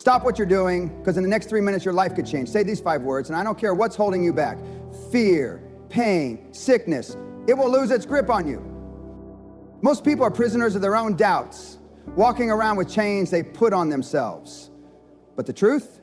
Stop what you're doing, because in the next 3 minutes, your life could change. Say these 5 words, and I don't care what's holding you back. Fear, pain, sickness. It will lose its grip on you. Most people are prisoners of their own doubts, walking around with chains they put on themselves. But the truth,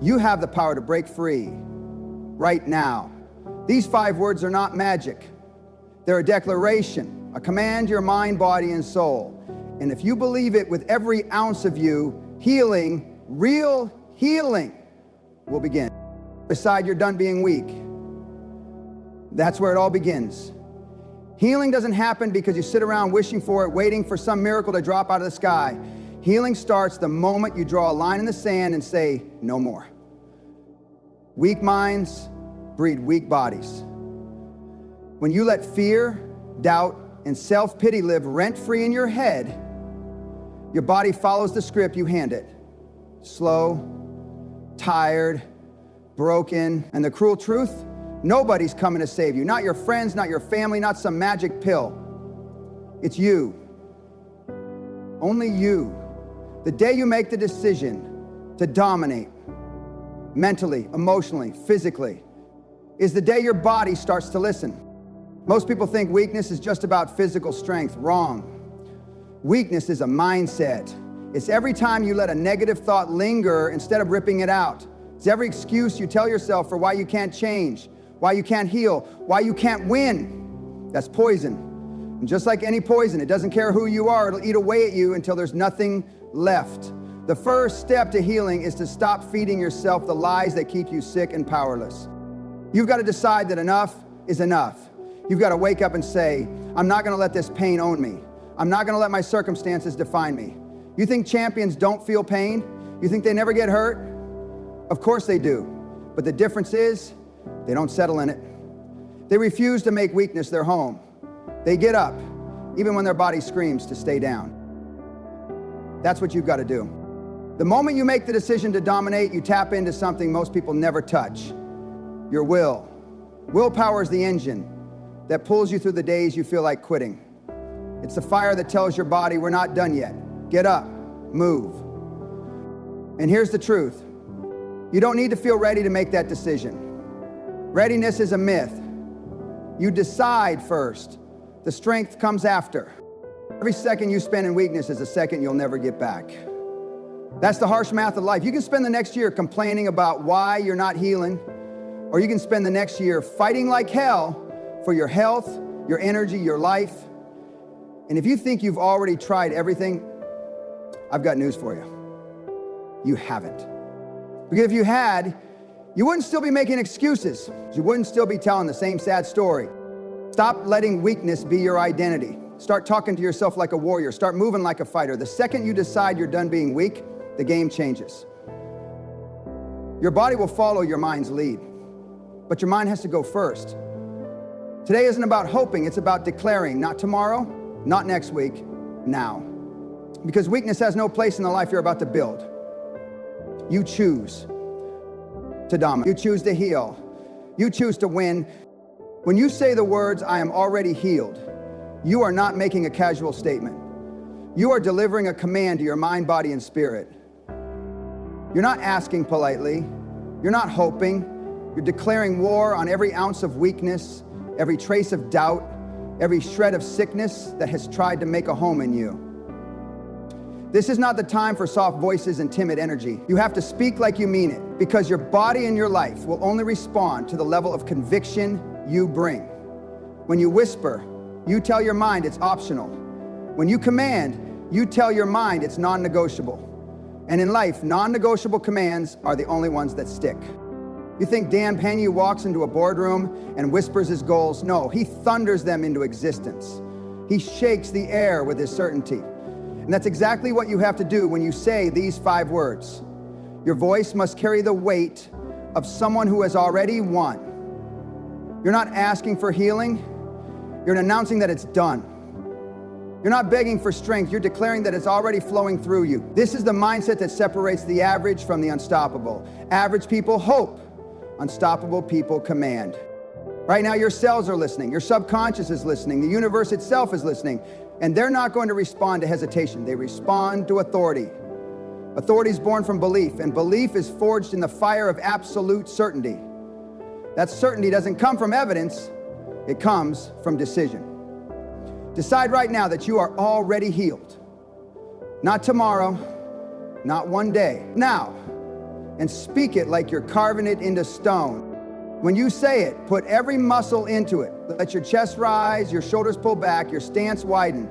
you have the power to break free right now. These 5 words are not magic. They're a declaration, a command to your mind, body, and soul. And if you believe it with every ounce of you, healing, real healing, will begin. Decide you're done being weak. That's where it all begins. Healing doesn't happen because you sit around wishing for it, waiting for some miracle to drop out of the sky. Healing starts the moment you draw a line in the sand and say, no more. Weak minds breed weak bodies. When you let fear, doubt, and self-pity live rent-free in your head, your body follows the script you hand it. Slow, tired, broken, and the cruel truth, nobody's coming to save you. Not your friends, not your family, not some magic pill. It's you. Only you. The day you make the decision to dominate, mentally, emotionally, physically, is the day your body starts to listen. Most people think weakness is just about physical strength. Wrong. Weakness is a mindset. It's every time you let a negative thought linger instead of ripping it out. It's every excuse you tell yourself for why you can't change, why you can't heal, why you can't win. That's poison. And just like any poison, it doesn't care who you are, it'll eat away at you until there's nothing left. The first step to healing is to stop feeding yourself the lies that keep you sick and powerless. You've got to decide that enough is enough. You've got to wake up and say, I'm not going to let this pain own me. I'm not going to let my circumstances define me. You think champions don't feel pain? You think they never get hurt? Of course they do. But the difference is, they don't settle in it. They refuse to make weakness their home. They get up, even when their body screams to stay down. That's what you've got to do. The moment you make the decision to dominate, you tap into something most people never touch. Your will. Willpower is the engine that pulls you through the days you feel like quitting. It's the fire that tells your body, we're not done yet. Get up, move. And here's the truth. You don't need to feel ready to make that decision. Readiness is a myth. You decide first. The strength comes after. Every second you spend in weakness is a second you'll never get back. That's the harsh math of life. You can spend the next year complaining about why you're not healing, or you can spend the next year fighting like hell for your health, your energy, your life. And if you think you've already tried everything, I've got news for you. You haven't. Because if you had, you wouldn't still be making excuses. You wouldn't still be telling the same sad story. Stop letting weakness be your identity. Start talking to yourself like a warrior. Start moving like a fighter. The second you decide you're done being weak, the game changes. Your body will follow your mind's lead, but your mind has to go first. Today isn't about hoping, it's about declaring, not tomorrow, not next week, now. Because weakness has no place in the life you're about to build. You choose to dominate. You choose to heal. You choose to win. When you say the words, I am already healed, you are not making a casual statement. You are delivering a command to your mind, body, and spirit. You're not asking politely. You're not hoping. You're declaring war on every ounce of weakness, every trace of doubt, every shred of sickness that has tried to make a home in you. This is not the time for soft voices and timid energy. You have to speak like you mean it, because your body and your life will only respond to the level of conviction you bring. When you whisper, you tell your mind it's optional. When you command, you tell your mind it's non-negotiable. And in life, non-negotiable commands are the only ones that stick. You think Dan Peña walks into a boardroom and whispers his goals? No, he thunders them into existence. He shakes the air with his certainty. And that's exactly what you have to do when you say these 5 words. Your voice must carry the weight of someone who has already won. You're not asking for healing. You're announcing that it's done. You're not begging for strength. You're declaring that it's already flowing through you. This is the mindset that separates the average from the unstoppable. Average people hope. Unstoppable people command. Right now, your cells are listening. Your subconscious is listening. The universe itself is listening. And they're not going to respond to hesitation. They respond to authority. Authority is born from belief, and belief is forged in the fire of absolute certainty. That certainty doesn't come from evidence, it comes from decision. Decide right now that you are already healed. Not tomorrow, not one day, now. And speak it like you're carving it into stone. When you say it, put every muscle into it. Let your chest rise, your shoulders pull back, your stance widen.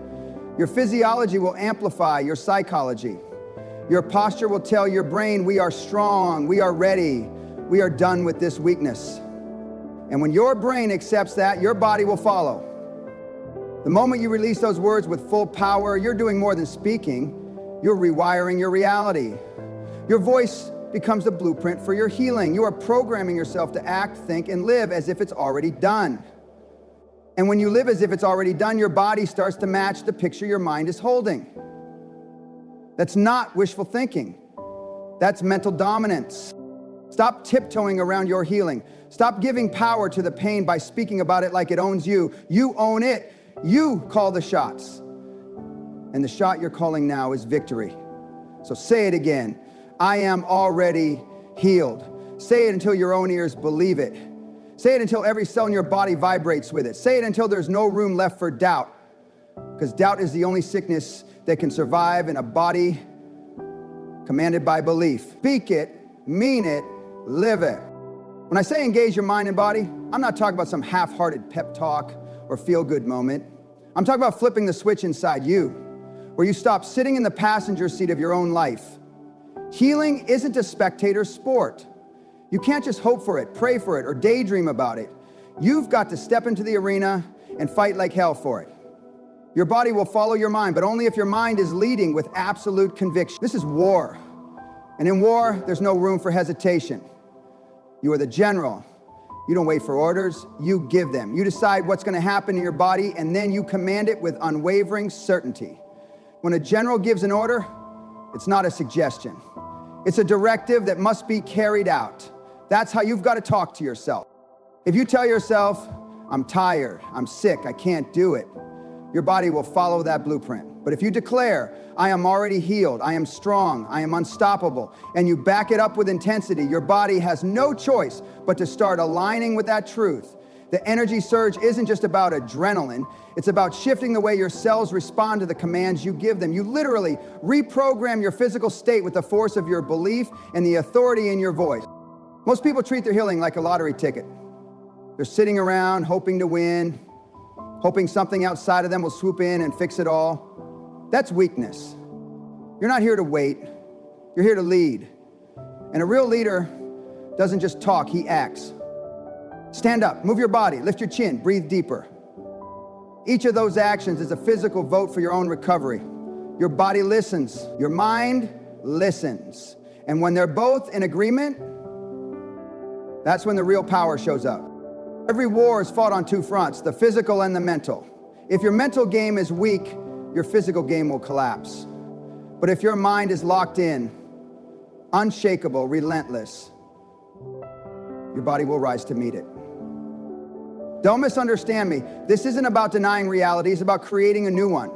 Your physiology will amplify your psychology. Your posture will tell your brain, we are strong, we are ready, we are done with this weakness. And when your brain accepts that, your body will follow. The moment you release those words with full power, you're doing more than speaking, you're rewiring your reality. Your voice becomes the blueprint for your healing. You are programming yourself to act, think, and live as if it's already done. And when you live as if it's already done, your body starts to match the picture your mind is holding. That's not wishful thinking. That's mental dominance. Stop tiptoeing around your healing. Stop giving power to the pain by speaking about it like it owns you. You own it. You call the shots. And the shot you're calling now is victory. So say it again. I am already healed. Say it until your own ears believe it. Say it until every cell in your body vibrates with it. Say it until there's no room left for doubt. Because doubt is the only sickness that can survive in a body commanded by belief. Speak it, mean it, live it. When I say engage your mind and body, I'm not talking about some half-hearted pep talk or feel-good moment. I'm talking about flipping the switch inside you, where you stop sitting in the passenger seat of your own life. Healing isn't a spectator sport. You can't just hope for it, pray for it, or daydream about it. You've got to step into the arena and fight like hell for it. Your body will follow your mind, but only if your mind is leading with absolute conviction. This is war. And in war, there's no room for hesitation. You are the general. You don't wait for orders, you give them. You decide what's going to happen in your body, and then you command it with unwavering certainty. When a general gives an order, it's not a suggestion. It's a directive that must be carried out. That's how you've got to talk to yourself. If you tell yourself, I'm tired, I'm sick, I can't do it, your body will follow that blueprint. But if you declare, I am already healed, I am strong, I am unstoppable, and you back it up with intensity, your body has no choice but to start aligning with that truth. The energy surge isn't just about adrenaline, it's about shifting the way your cells respond to the commands you give them. You literally reprogram your physical state with the force of your belief and the authority in your voice. Most people treat their healing like a lottery ticket. They're sitting around hoping to win, hoping something outside of them will swoop in and fix it all. That's weakness. You're not here to wait, you're here to lead. And a real leader doesn't just talk, he acts. Stand up, move your body, lift your chin, breathe deeper. Each of those actions is a physical vote for your own recovery. Your body listens, your mind listens. And when they're both in agreement, that's when the real power shows up. Every war is fought on two fronts, the physical and the mental. If your mental game is weak, your physical game will collapse. But if your mind is locked in, unshakable, relentless, your body will rise to meet it. Don't misunderstand me. This isn't about denying reality, it's about creating a new one.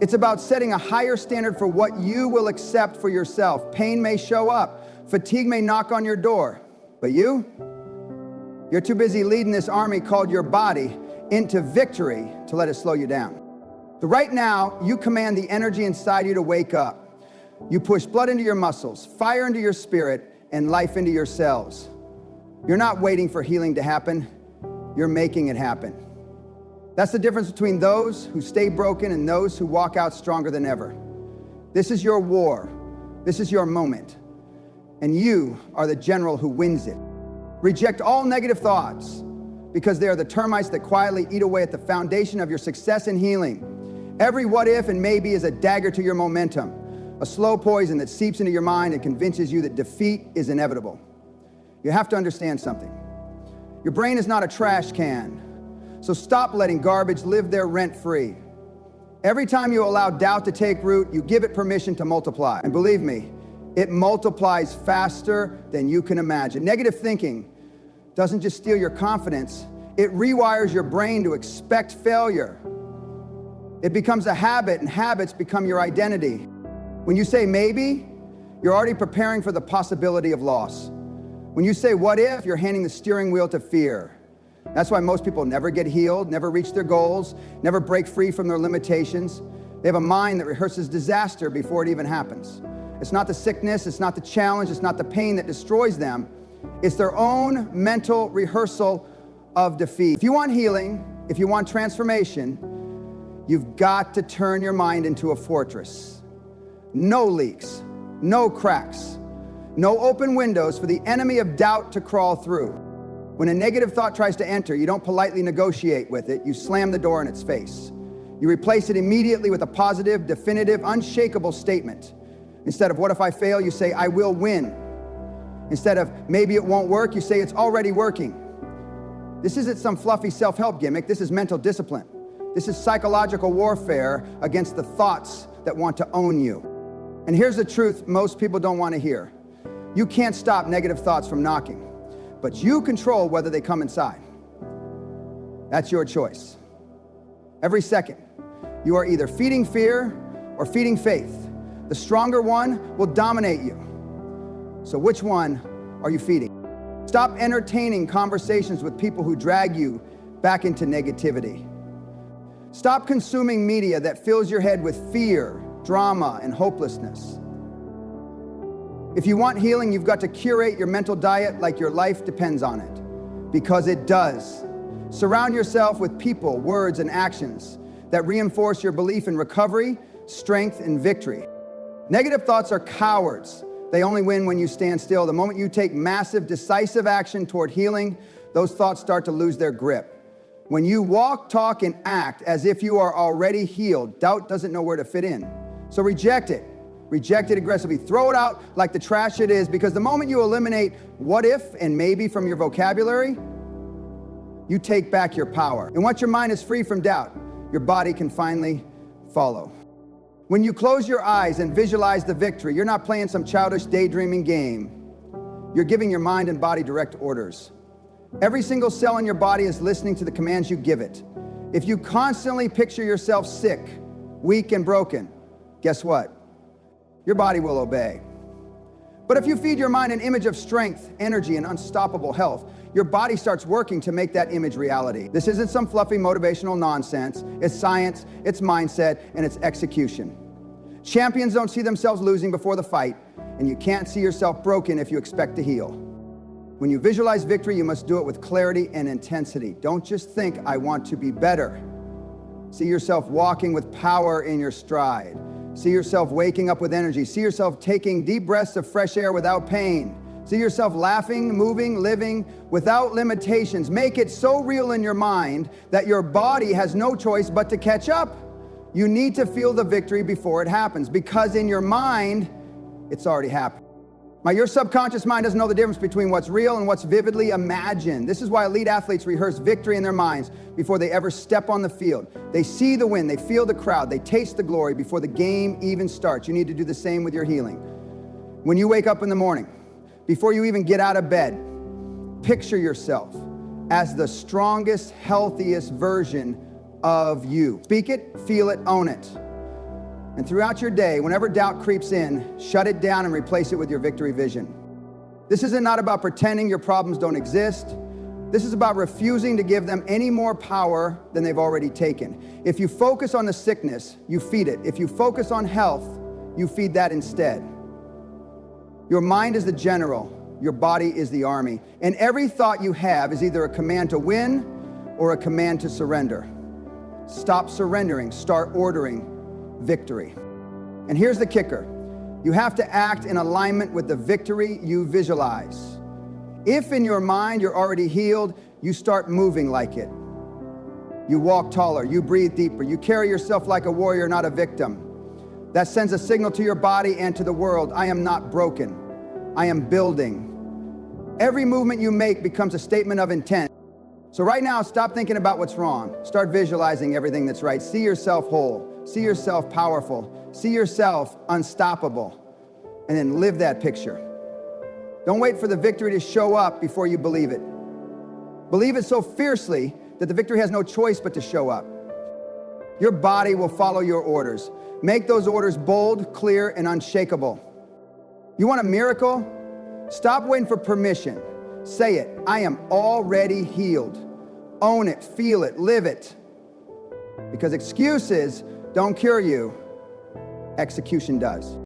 It's about setting a higher standard for what you will accept for yourself. Pain may show up, fatigue may knock on your door, but you're too busy leading this army called your body into victory to let it slow you down. So right now, you command the energy inside you to wake up. You push blood into your muscles, fire into your spirit, and life into your cells. You're not waiting for healing to happen, you're making it happen. That's the difference between those who stay broken and those who walk out stronger than ever. This is your war. This is your moment. And you are the general who wins it. Reject all negative thoughts because they are the termites that quietly eat away at the foundation of your success and healing. Every what if and maybe is a dagger to your momentum, a slow poison that seeps into your mind and convinces you that defeat is inevitable. You have to understand something. Your brain is not a trash can, so stop letting garbage live there rent-free. Every time you allow doubt to take root, you give it permission to multiply. And believe me, it multiplies faster than you can imagine. Negative thinking doesn't just steal your confidence, it rewires your brain to expect failure. It becomes a habit, and habits become your identity. When you say maybe, You're already preparing for the possibility of loss. When you say, what if, you're handing the steering wheel to fear. That's why most people never get healed, never reach their goals, never break free from their limitations. They have a mind that rehearses disaster before it even happens. It's not the sickness, it's not the challenge, it's not the pain that destroys them. It's their own mental rehearsal of defeat. If you want healing, if you want transformation, you've got to turn your mind into a fortress. No leaks, no cracks, no open windows for the enemy of doubt to crawl through. When a negative thought tries to enter, you don't politely negotiate with it, you slam the door in its face. You replace it immediately with a positive, definitive, unshakable statement. Instead of what if I fail, you say I will win. Instead of maybe it won't work, you say it's already working. This isn't some fluffy self-help gimmick, this is mental discipline. This is psychological warfare against the thoughts that want to own you. And here's the truth most people don't want to hear. You can't stop negative thoughts from knocking, but you control whether they come inside. That's your choice. Every second, you are either feeding fear or feeding faith. The stronger one will dominate you. So which one are you feeding? Stop entertaining conversations with people who drag you back into negativity. Stop consuming media that fills your head with fear, drama, and hopelessness. If you want healing, you've got to curate your mental diet like your life depends on it, because it does. Surround yourself with people, words, and actions that reinforce your belief in recovery, strength, and victory. Negative thoughts are cowards. They only win when you stand still. The moment you take massive, decisive action toward healing, those thoughts start to lose their grip. When you walk, talk, and act as if you are already healed, doubt doesn't know where to fit in. So reject it. Reject it aggressively. Throw it out like the trash it is, because the moment you eliminate what if and maybe from your vocabulary, you take back your power. And once your mind is free from doubt, your body can finally follow. When you close your eyes and visualize the victory, you're not playing some childish daydreaming game. You're giving your mind and body direct orders. Every single cell in your body is listening to the commands you give it. If you constantly picture yourself sick, weak, and broken, guess what? Your body will obey. But if you feed your mind an image of strength, energy, and unstoppable health, your body starts working to make that image reality. This isn't some fluffy motivational nonsense. It's science, it's mindset, and it's execution. Champions don't see themselves losing before the fight, and you can't see yourself broken if you expect to heal. When you visualize victory, you must do it with clarity and intensity. Don't just think, I want to be better. See yourself walking with power in your stride. See yourself waking up with energy. See yourself taking deep breaths of fresh air without pain. See yourself laughing, moving, living without limitations. Make it so real in your mind that your body has no choice but to catch up. You need to feel the victory before it happens, because in your mind, it's already happened. Your subconscious mind doesn't know the difference between what's real and what's vividly imagined. This is why elite athletes rehearse victory in their minds before they ever step on the field. They see the win, they feel the crowd, they taste the glory before the game even starts. You need to do the same with your healing. When you wake up in the morning, before you even get out of bed, picture yourself as the strongest, healthiest version of you. Speak it, feel it, own it. And throughout your day, whenever doubt creeps in, shut it down and replace it with your victory vision. This isn't not about pretending your problems don't exist. This is about refusing to give them any more power than they've already taken. If you focus on the sickness, you feed it. If you focus on health, you feed that instead. Your mind is the general, your body is the army. And every thought you have is either a command to win or a command to surrender. Stop surrendering, start ordering victory. And here's the kicker. You have to act in alignment with the victory you visualize. If in your mind you're already healed, you start moving like it. You walk taller, you breathe deeper, you carry yourself like a warrior, not a victim. That sends a signal to your body and to the world. I am not broken. I am building. Every movement you make becomes a statement of intent. So right now, stop thinking about what's wrong. Start visualizing everything that's right. See yourself whole. See yourself powerful. See yourself unstoppable. And then live that picture. Don't wait for the victory to show up before you believe it. Believe it so fiercely that the victory has no choice but to show up. Your body will follow your orders. Make those orders bold, clear, and unshakable. You want a miracle? Stop waiting for permission. Say it. I am already healed. Own it, feel it, live it. Because excuses don't cure you. Execution does.